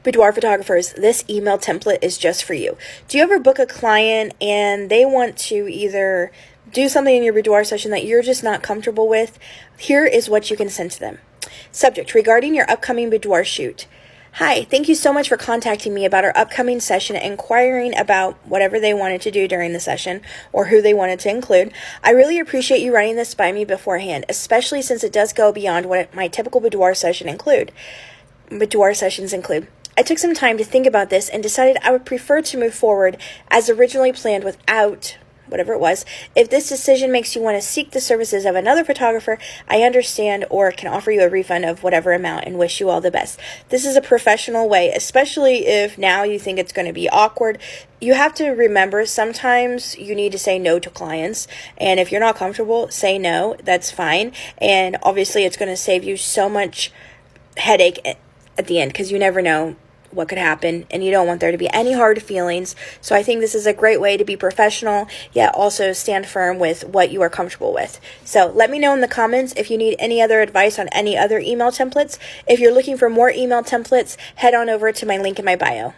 Boudoir Photographers, this email template is just for you. Do you ever book a client and they want to either do something in your boudoir session that you're just not comfortable with? Here is what you can send to them. Subject: regarding your upcoming boudoir shoot. Hi, thank you so much for contacting me about our upcoming session and inquiring about whatever they wanted to do during the session or who they wanted to include. I really appreciate you running this by me beforehand, especially since it does go beyond what my typical boudoir sessions include. I took some time to think about this and decided I would prefer to move forward as originally planned without whatever it was. If this decision makes you want to seek the services of another photographer, I understand or can offer you a refund of whatever amount and wish you all the best. This is a professional way, especially if now you think it's going to be awkward. You have to remember sometimes you need to say no to clients, and if you're not comfortable, say no. That's fine, and obviously it's going to save you so much headache at the end because you never know what could happen, and you don't want there to be any hard feelings. So I think this is a great way to be professional, yet also stand firm with what you are comfortable with. So let me know in the comments if you need any other advice on any other email templates. If you're looking for more email templates, head on over to my link in my bio.